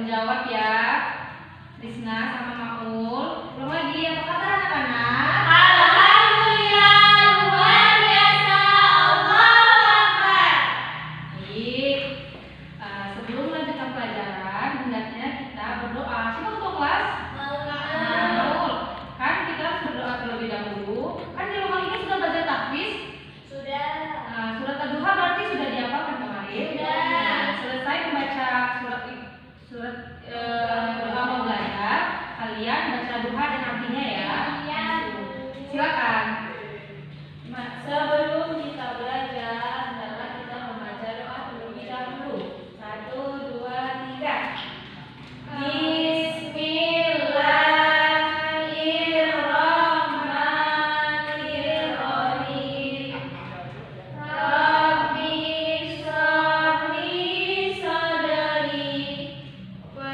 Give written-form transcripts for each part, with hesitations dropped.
menjawab ya. Rizna sama Maul. Belum lagi, apa kata anak-anak? Alhamdulillah, luar biasa, Allahu Akbar. Baik. Sebelum melanjutkan pelajaran, hendaknya kita berdoa. Siapa ketua kelas? Maul. Kan kita harus berdoa terlebih dahulu. Kan di rumah ini sudah belajar tahfiz? Sudah. Surat Ad-Duha berarti sudah dihafalkan kemarin? Sudah. Selesai membaca surat doa mau belajar, kalian baca duha dan artinya ya. Iya. Silakan. Sebelum kita belajar, hendaklah kita membaca doa terlebih dahulu. 1, 2, 3. Bismillahirrahmanirrahim. Rabbi shrah li sadri wa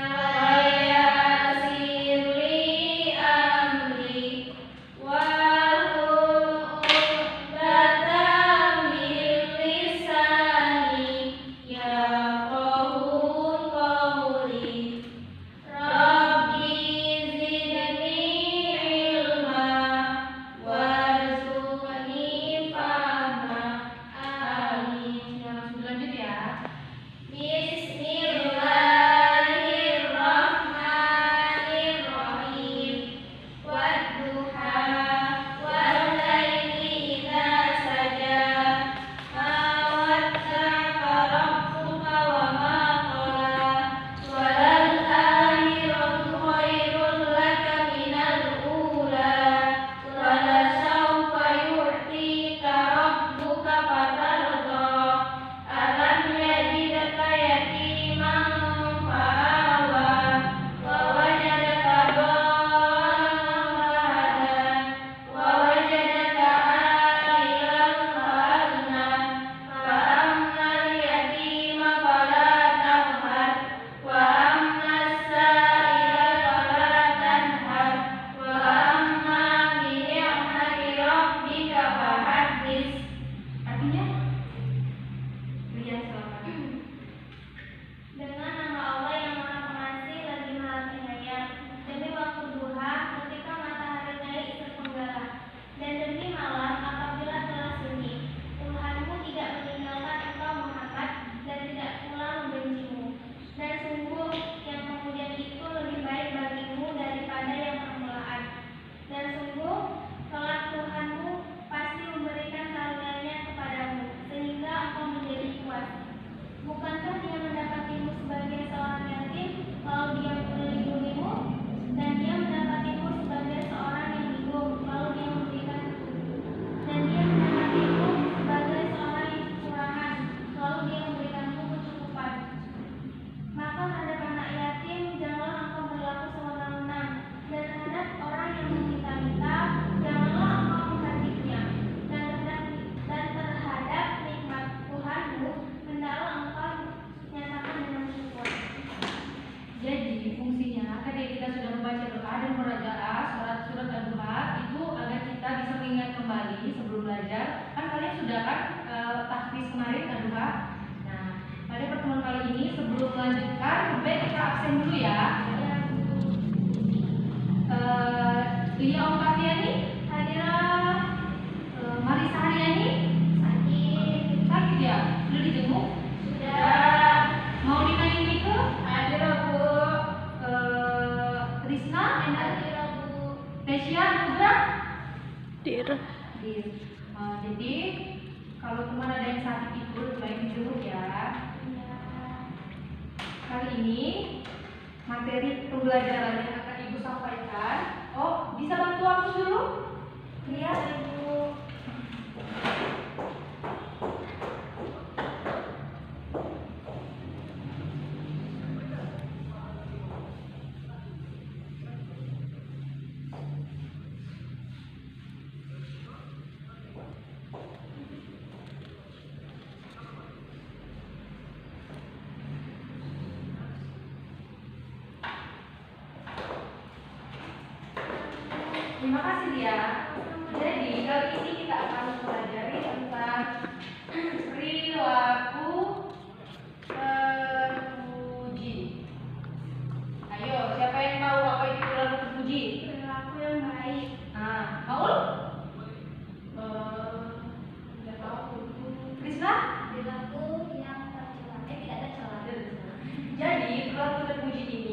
yassir li amri wahlul 'uqdatam min lisani yafqahu qawli. Rabbi zidni ilma warzuqni fahma. Amin. Langsung lanjut ya. Bismillahirrahmanirrahim. Wadduha wallaili idza saja. Ma wadda'aka rabbuka wa ma qala. Walal akhiratu khairul laka minal ula. Walasawfa yu'tika rabbuka fatarda. Alam yajidka yatiman fa'awa. Wa wajadaka dhallan fahada. Wa wajadaka 'ailan fa'agna. Fa'ammal yatima fala taqhar. Wa ammas sa'ila fala tanhar. Wa amma bi ni'mati rabbika fahaddits. Artinya? Lihat silakan. Dengan nama Allah yang Maha Pengasih lagi Maha Penyayang, demi waktu duha ketika matahari naik sepenggalah, dan demi malam apabila telah sunyi, Tuhanmu tidak meninggalkan engkau Muhammad dan tidak pula membencimu. Dan sungguh yang kemudian itu lebih baik bagimu daripada yang permulaan. Dan sungguh kelak Tuhanmu pasti memberikan karunia-Nya kepadamu sehingga engkau menjadi puas. Bukankah Dia mendapatimu sebagai seorang yatim, lalu Dia melindungimu? Dan Dia mendapatimu sebagai seorang yang bingung, lalu Dia memberikan petunjuk. Dan Dia mendapatimu sebagai seorang yang kekurangan, lalu Dia memberikanmu kecukupan. Maka terhadap anak yatim janganlah engkau berlaku sewenang-wenang, dan terhadap orang yang meminta-minta janganlah engkau menghakiminya. Dan terhadap nikmat Tuhanmu hendaklah engkau nyatakan dengan syukur. Jadi fungsinya ketika kita sudah membaca doa dan murajaah surat Ad-Duha itu agar kita bisa mengingat kembali sebelum belajar. Kan kalian sudah kan tahfiz kemarin Ad-Duha. Nah, pada pertemuan kali ini sebelum melanjutkan baik kita absen dulu ya. Lia Om-Kafiani hadirah. Marisa Haryani sakit ya? Sudah dijenguk? Sudah. Maulina Indike Hadirah, Bu. Rizna Hadirah, Bu. Tesya Nugra Dir. Jadi kalau teman ada yang sakit itu lebih baik dijenguk ya. Kali ini materi pembelajaran yang akan Ibu sampaikan. Oh, bisa bantu aku dulu? Lihat Ibu. Terima kasih Lia. Jadi kali ini kita akan mempelajari tentang perilaku terpuji.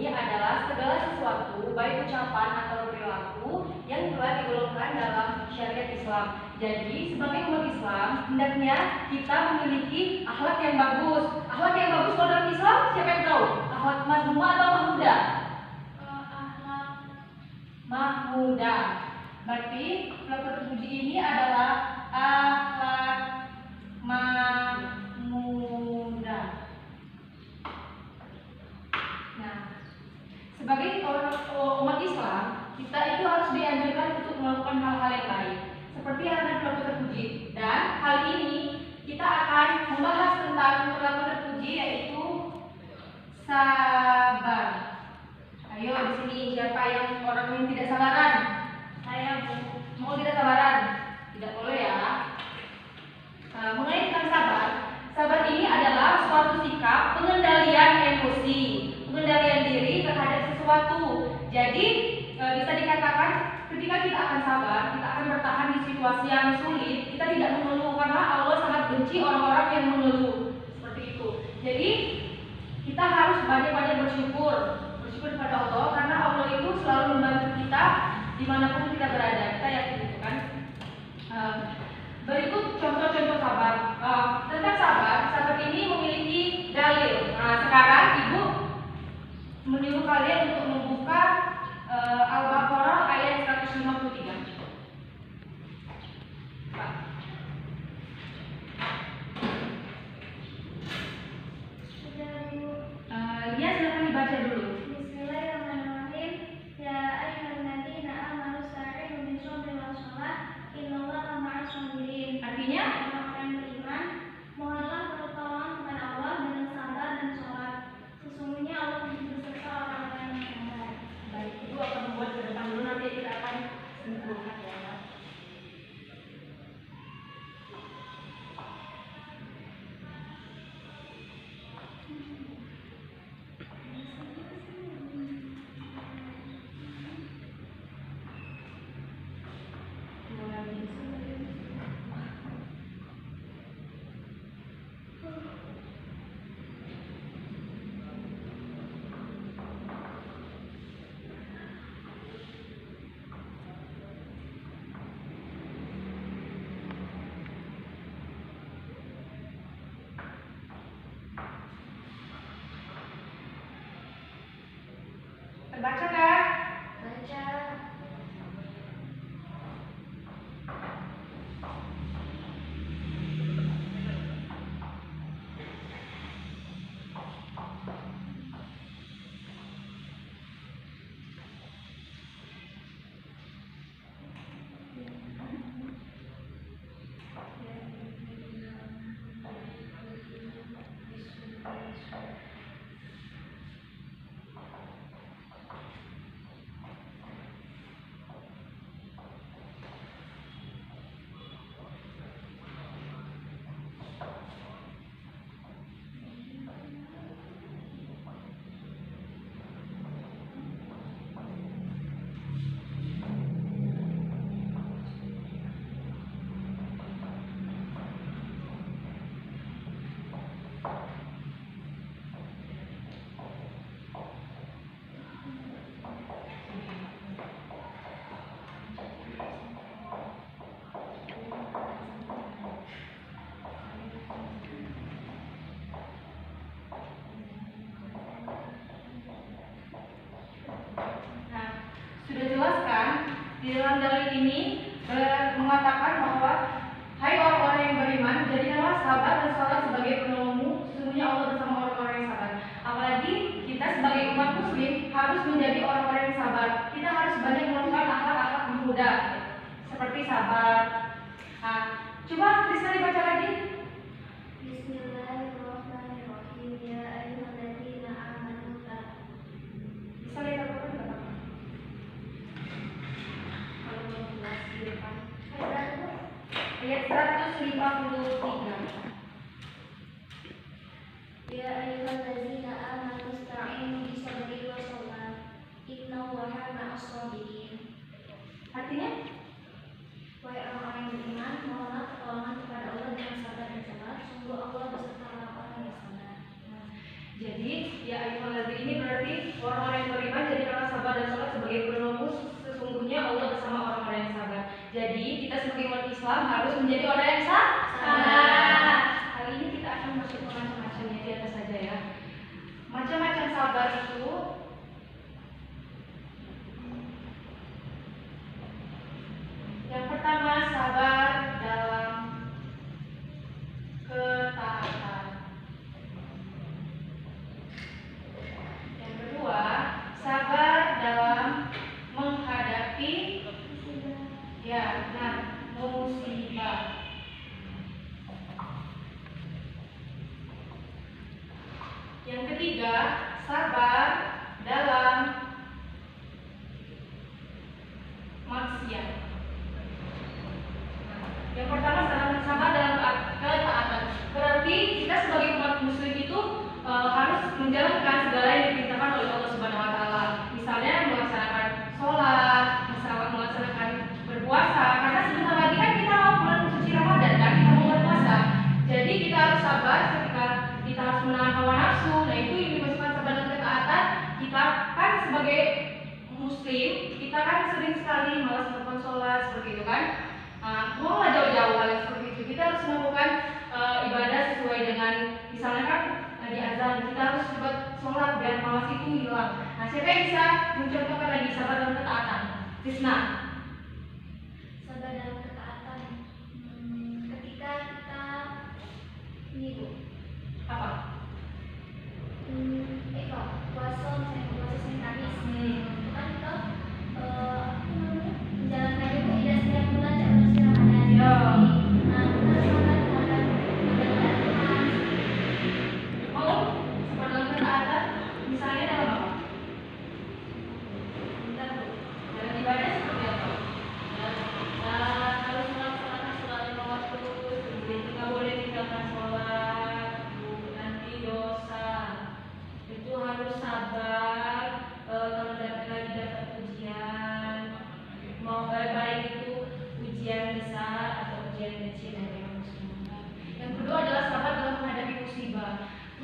ini adalah segala sesuatu, baik ucapan atau perilaku yang telah digolongkan dalam syariat Islam. Jadi, sebagai umat Islam, hendaknya kita memiliki akhlak yang bagus. Akhlak yang bagus kalau dalam Islam, siapa yang tahu? Akhlak mazmumah atau mahmudah? Akhlak Mahmudah. Berarti akhlak terpuji ini adalah akhlak mahmudah. Nah, sebagai umat Islam, kita itu harus dianjurkan untuk melakukan hal-hal yang baik, seperti halnya perilaku terpuji. Dan hal ini kita akan membahas tentang perilaku terpuji, yaitu sabar. Ayo di sini siapa yang orang yang tidak sabaran? saya Bu. Mau tidak sabaran? Tidak boleh ya. Mengenai tentang sabar, sabar ini adalah suatu sikap pengendalian emosi, pengendalian diri terhadap sesuatu. Jadi bisa dikatakan ketika kita akan sabar, kita akan bertahan di situasi yang sulit. Kita tidak mengeluh karena Allah sangat benci orang-orang yang mengeluh seperti itu. Jadi kita harus banyak-banyak bersyukur kepada Allah karena Allah itu selalu membantu kita dimanapun kita berada. Kita yakin itu kan. Berikut contoh-contoh sabar. Tentang sabar ini memiliki dalil. Nah, sekarang Ibu menyuruh kalian untuk membuka Al-Baqarah ayat 153. Pak. Sudah Bu. Lia silakan dibaca dulu. Bismillahirrahmanirrahim. Ya ayyuhalladzina amanu ista'inu bis-sabri was-shalah innallaha ma'as sabirin. Artinya, orang-orang yang beriman, mohonlah pertolongan kepada Allah dengan sabar dan sholat. Sesungguhnya Allah beserta orang-orang yang sabar. baik, Ibu akan membuat ke depan dulu, nanti kita akan simpulkan ya. Terbaca nggak? Baca. Sudah jelas kan? Di dalam dalil ini mengatakan bahwa hai orang-orang yang beriman, jadilah sabar dan salat sebagai penolongmu. Sesungguhnya Allah bersama orang-orang yang sabar. Apalagi kita sebagai umat muslim harus menjadi orang-orang yang sabar. Kita harus banyak melakukan akhlak-akhlak muda seperti sabar. Nah, coba Krisna dibaca lagi. Bismillahirrahmanirrahim. Ya ayyuhalladzina amanu Bisa lihat apa enggak apa-apa. Kalau belum jelas di depan. Ayat 153. Ya ayyuhalladzina amanu ista'inu bis-sabri was-shalah innallaha ma'as sabirin. Artinya, wahai orang-orang yang beriman, mohonlah pertolongan kepada Allah dengan sabar dan salat. Sungguh Allah beserta orang-orang yang sabar. jadi Ya ayuhalladzina, ini berarti orang-orang yang beriman jadikanlah sabar dan sholat sebagai penembus. Sesungguhnya Allah bersama orang-orang yang sabar. Jadi kita sebagai umat Islam harus menjadi orang yang sabar. Kali ini kita akan masuk ke macam-macamnya, di atas saja ya. Macam-macam sabar itu yang pertama, sabar dalam ketaatan. Yang kedua, sabar dalam menghadapi musibah. Yang ketiga, sabar dalam maksiat. Yang pertama, sabar dalam ketaatan. Berarti kita sebagai umat muslim itu harus menjalankan segala yang diperintahkan oleh Allah Subhanahu wa taala. Misalnya melaksanakan sholat, misalnya melaksanakan berpuasa. Karena sebentar lagi kan kita mau bulan suci Ramadan kan, kita mau berpuasa. Jadi kita harus sabar ketika kita harus menahan hawa nafsu. Nah itu yang dimaksudkan sabar dan ketaatan. Kita kan sebagai muslim, kita kan sering sekali malas melakukan sholat seperti itu kan. Mau nggak jauh-jauh hal yang seperti itu, kita harus melakukan ibadah sesuai dengan misalnya kan di azan kita harus cepat sholat biar malas itu hilang. Nah siapa yang bisa mencontohkan lagi sabar dalam ketaatan? Tisna. Sabar dalam ketaatan. Ketika kita ini Bu, Apa? Puasa Senin Kamis. Itu kan kita menjalankannya Bu, tidak setiap bulan tidak harus Ramadan. Ya. Nah, kita sabar terhadap kebenaran Tuhan. Oh, sabar dalam ketaatan. Misalnya dalam apa? Bentar Bu. Dalam ibadah seperti apa? Harus melaksanakan sholat lima waktu, Nggak boleh tinggalkan sholat, nanti dosa. Itu harus sabar. Kalau dapat ujian, mau baik itu ujian besar atau ujian kecil dari Allah Subhanahu. Yang kedua adalah sabar dalam menghadapi musibah.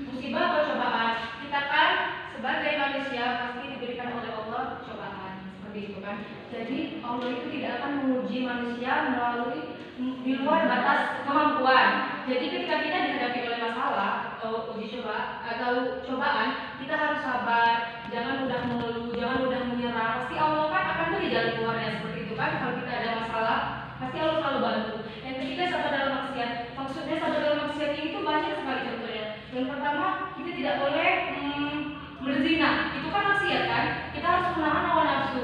Musibah atau cobaan. Kita kan sebagai manusia pasti diberikan oleh Allah cobaan seperti itu kan. Jadi Allah itu tidak akan menguji manusia melalui di luar batas kemampuan. Jadi ketika kita dihadapi oleh masalah atau uji coba atau cobaan, kita harus sabar, jangan mudah mengeluh, jangan mudah menyerah. Pasti Allah kan akan beri jalan keluarnya seperti itu kan. Kalau kita ada masalah, pasti Allah selalu bantu. Yang ketiga, sabar dalam maksiat. Maksudnya sabar dalam maksiat ini tuh banyak sekali contohnya. Yang pertama, kita tidak boleh berzina. Itu kan maksiat kan. Kita harus menahan hawa nafsu.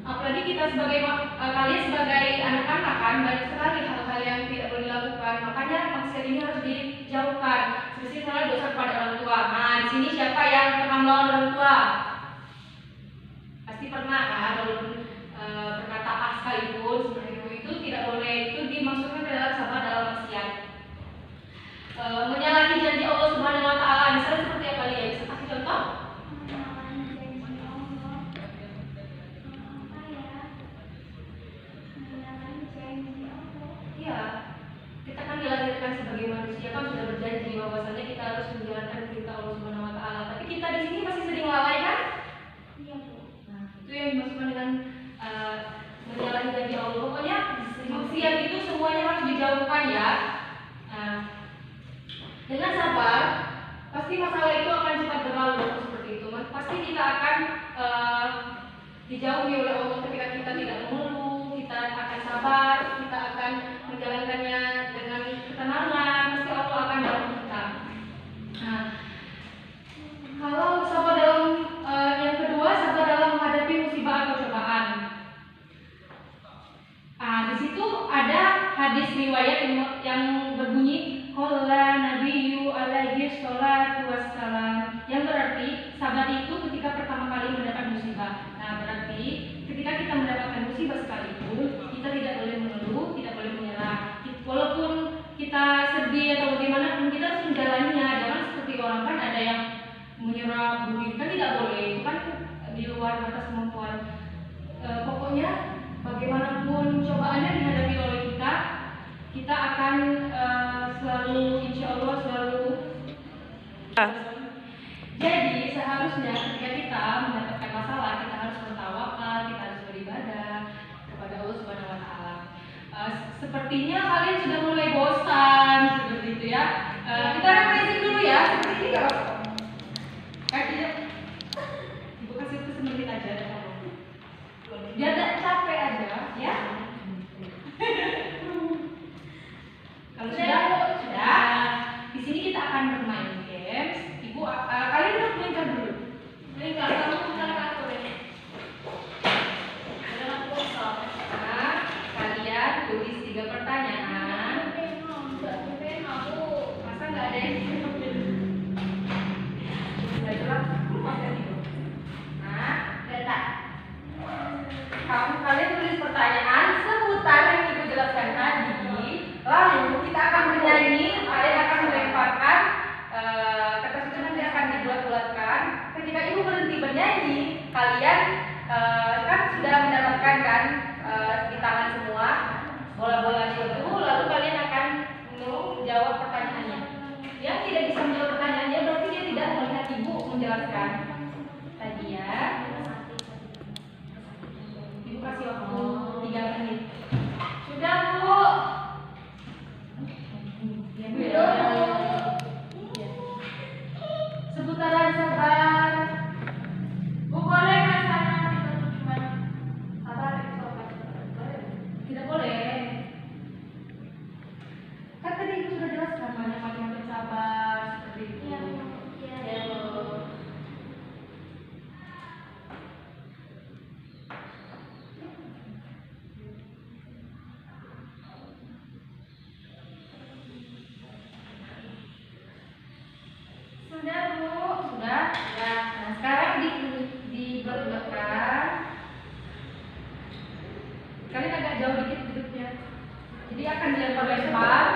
Apalagi kita sebagai kalian sebagai anak-anak kan banyak sekali hal-hal yang tidak boleh dilakukan. Makanya maksiat ini harus dijauhkan. Misalnya dosa kepada orang tua. Nah, di sini siapa yang pernah melawan orang tua? Pasti pernah kan, walaupun berkata sekalipun seperti itu tidak boleh. Itu dimaksudkan adalah sabar dalam maksiat. Menyalahi janji Allah Subhanahu wa taala. Misalnya seperti apa ya? Bisa kasih contoh? Iya, kita kan dilahirkan sebagai manusia kan sudah berjanji bahwasanya kita harus menjalankan perintah Allah Subhanahu wa taala. Tapi kita di sini masih sering lalai kan? Iya Bu. Nah, itu yang dimaksudkan dengan menyalahi janji Allah. Pokoknya maksiat itu semuanya harus dijauhkan ya. Nah, dengan sabar pasti masalah itu akan cepat berlalu seperti itu. Pasti kita akan dijauhi oleh Allah ketika kita tidak mengeluh, kita akan sabar, kita akan menjalankannya dengan ketenangan, pasti Allah akan bantu kita. Nah, kalau sabar dalam yang kedua, sabar dalam menghadapi musibah atau cobaan. Di situ ada hadis riwayat yang berbunyi qala nabiyyu alaihi sholatu wassalam, yang berarti sabar itu ketika pertama kali mendapat musibah. Nah, berarti ketika kita mendapatkan musibah sekalipun, kita tidak boleh mengeluh, tidak boleh menyerah. Walaupun kita sedih atau bagaimana pun, kita harus menjalaninya. Jangan seperti orang kan ada yang menyerah, bunuh, kan tidak boleh. Itu kan di luar batas kemampuan. Pokoknya bagaimanapun cobaannya dihadapi oleh kita, kita akan selalu, insya Allah selalu. Jadi seharusnya ketika kita mendapatkan masalah, kita harus bertawakal, kita harus beribadah kepada Allah Subhanahu wa taala. Sepertinya kalian sudah mulai bosan seperti itu ya. Kita refreshing dulu ya. Seperti ini enggak apa-apa. Kakinya Ibu kasih itu semenit aja ada kamu. Biar tidak capek aja ya. Kalau sudah. Di sini kita akan bermain games. Ibu, kalian udah melingkar dulu. Melingkar, kamu melingkar aku deh. Adalah kosong. Nah, kalian tulis 3 pertanyaan. Masa nggak ada yang Nah, data. Kalian tulis pertanyaan seputar yang Ibu jelaskan tadi. Lalu kita akan bernyanyi. Kalian akan melemparkan kertas itu nanti akan dibulat-bulatkan. Ketika Ibu berhenti bernyanyi, kalian kan sudah mendapatkan kan di tangan semua bola-bola itu. Lalu kalian akan menjawab pertanyaannya. Yang tidak bisa menjawab pertanyaannya berarti dia tidak melihat Ibu menjelaskan tadi ya. Ibu kasih waktu 3 menit. Sudah Bu. Ya, Bu. Ya. Seputaran sabar. Bu boleh masalah cuma sabar tidak boleh. Kan tadi Ibu sudah jelaskan banyak macam sabar seperti itu. Ya. Sudah Bu, sudah. Ya. Nah, sekarang dibulat-bulatkan. Kalian agak jauh dikit duduknya. Jadi akan dilempar-lempar.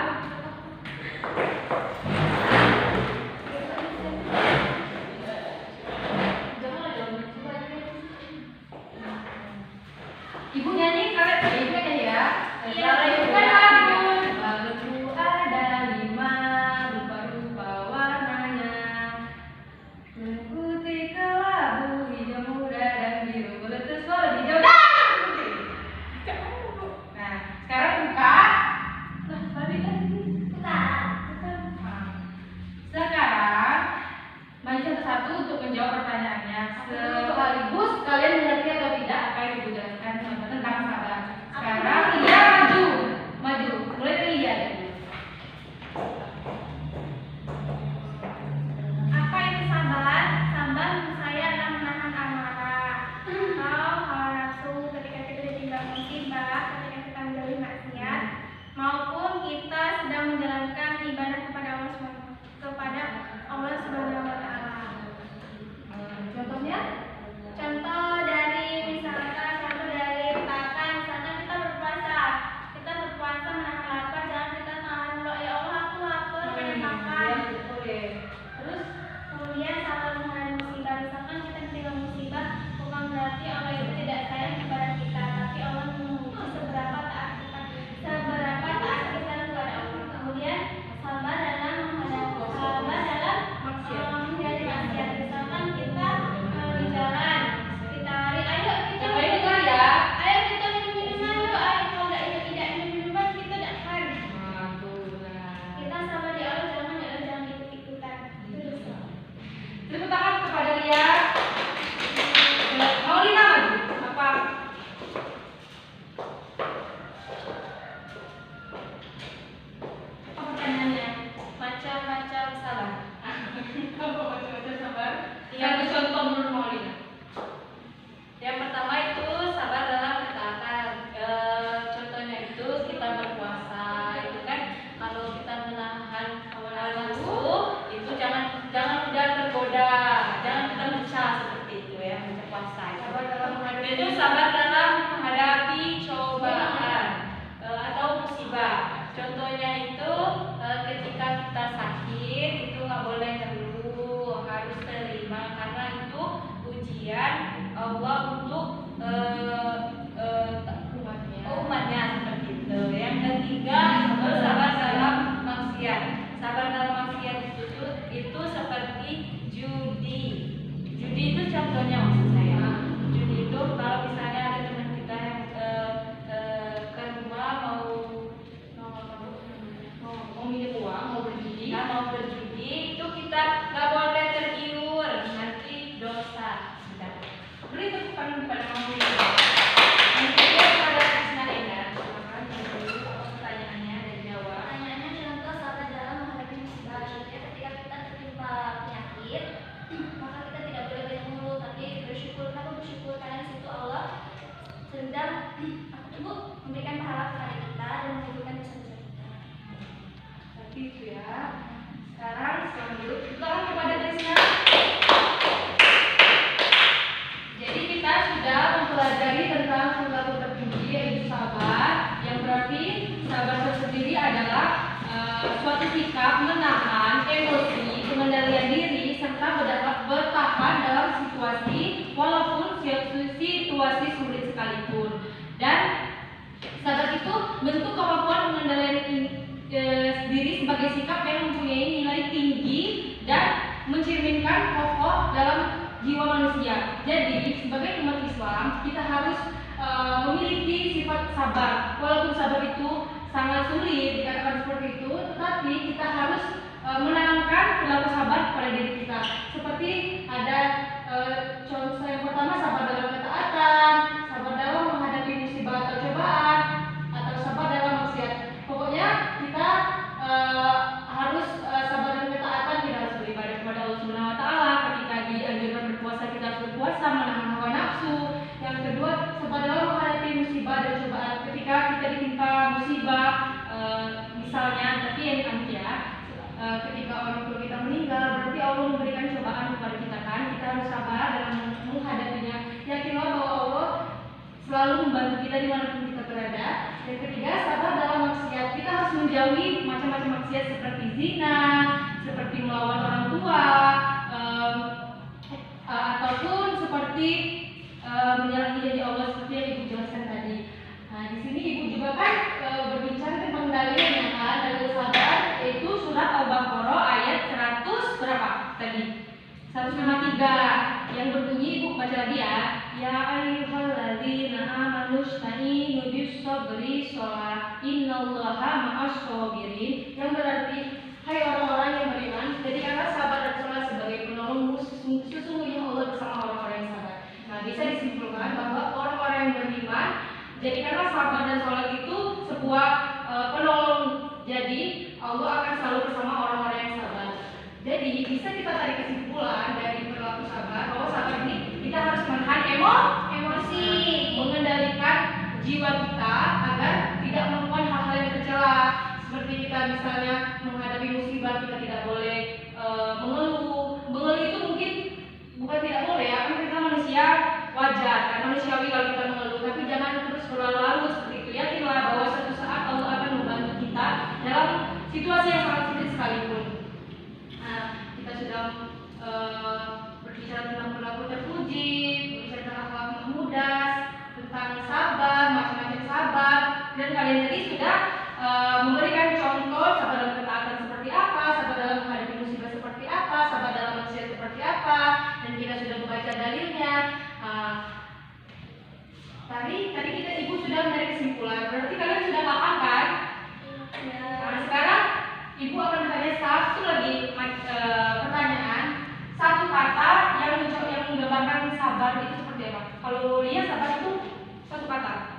Ibu nyanyi, kalian Ibu nyanyi ya. Iya. Lalu ada 5 rupa-rupa warnanya. Putih kelabu, hijau muda dan biru. Meletus warna hijau. Nah, sekarang buka. Nah, balik lagi. Buka. Sekarang maju satu-satu untuk menjawab pertanyaannya. Sekaligus kalian mengerti atau tidak apa yang Ibu jelaskan tentang sabar. Sekarang Iya maju. Mulai dari Iya dulu. Apa itu sabar? Sabar menurut saya adalah menahan amarah atau hawa nafsu ketika kita ditimpa musibah, ketika kita menjauhi maksiat, maupun kita sedang menjalankan ibadah kepada Allah Subhanahu wa taala. Contohnya? contohnya maksud saya. Judi itu kalau misalnya ada teman kita yang ke rumah mau minjem uang, mau berjudi, itu kita nggak boleh tergiur, nanti dosa. Beli itu bukan mampu. Yang kedua pada Krisna Enda, pertanyaannya dan jawab. Pertanyaannya contoh sahabat dalam menghadapi musibah. Contohnya ketika kita tertimpa penyakit, maka kita tidak boleh banyak mengeluh, tapi bersyukur. Kenapa bersyukur? Karena di situ Allah sedang memberikan pahala kepada kita dan menghidupkan dosa-dosa kita. Tapi itu ya. Sekarang selanjutnya kepada Krisna. Jadi kita sudah mempelajari tentang perilaku terpuji yaitu sabar, yang berarti sabar tersendiri adalah suatu sikap menahan emosi, pengendalian diri, serta bertahan dalam situasi walaupun situasi sulit sekalipun. Dan sabar itu bentuk kemampuan mengendalikan diri sebagai sikap yang mempunyai nilai tinggi dan mencerminkan pokok dalam jiwa manusia. Jadi sebagai umat Islam kita harus memiliki sifat sabar. Walaupun sabar itu sangat sulit dikatakan seperti itu, tetapi kita harus menanamkan perilaku sabar kepada diri kita. Seperti ada contoh yang pertama, sabar dalam ketaatan, sabar dalam menghadapi musibah atau cobaan, atau sabar dalam maksiat. Pokoknya kita harus sabar dalam ketaatan. Kita harus beribadah kepada Allah Subhanahu Wa Taala. Ketika dianjurkan berpuasa, kita harus berpuasa, menahan hawa nafsu. Yang kedua, sabar dalam menghadapi musibah dan cobaan. Ketika kita ditimpa musibah, misalnya, tapi yang amit ya, ketika orang tua kita meninggal, berarti Allah memberikan cobaan kepada kita kan. Kita harus sabar dalam menghadapinya. Yakinlah bahwa Allah selalu membantu kita dimanapun kita berada. Yang ketiga, sabar dalam maksiat. Kita harus menjauhi macam-macam maksiat seperti zina, seperti melawan orang tua, ataupun seperti menyalahi janji Allah seperti yang Ibu jelaskan tadi. Nah, di sini Ibu juga kan berbicara tentang dalilnya kan, dalil sabar yaitu surat Al-Baqarah ayat 100 berapa tadi? 153 yang berbunyi, Ibu baca lagi ya. Ya ayyuhalladzina amanu ista'inu bis-sabri sholat innallaha ma'as-shabirin, yang berarti hai orang-orang yang beriman, jadikanlah sabar dan sholat sebagai penolongmu, sesungguhnya Allah bersama orang-orang yang sabar. Nah, bisa disimpulkan bahwa orang-orang yang beriman jadikanlah sabar dan sholat itu sebuah penolong. Jadi Allah akan selalu bersama orang-orang yang sabar. Jadi bisa kita tarik kesimpulan dari perilaku sabar bahwa sabar ini kita harus menahan emosi, mengendalikan jiwa kita agar tidak melakukan hal-hal yang tercela. Seperti kita misalnya menghadapi musibah, kita tidak boleh mengeluh. Mengeluh itu mungkin bukan tidak boleh ya, kan kita manusia wajar, kan manusiawi kalau kita mengeluh, tapi jangan terus berlarut-larut seperti itu. Yakinlah bahwa suatu saat Allah akan membantu kita dalam situasi yang sangat sulit sekalipun. Nah, kita sudah berbicara tentang perilaku terpuji, berbicara tentang akhlak mahmudah, tentang sabar, macam-macam sabar, dan kalian tadi sudah memberikan contoh sabar dalam ketaatan seperti apa, sabar dalam menghadapi musibah seperti apa, sabar dalam maksiat seperti apa, dan kita sudah membaca dalilnya. Tadi kita Ibu sudah menarik kesimpulan, berarti kalian sudah paham kan? Ya. Nah, sekarang Ibu akan bertanya satu lagi pertanyaan, satu kata yang menggambarkan sabar itu seperti apa? Kalau lihat sabar itu satu kata.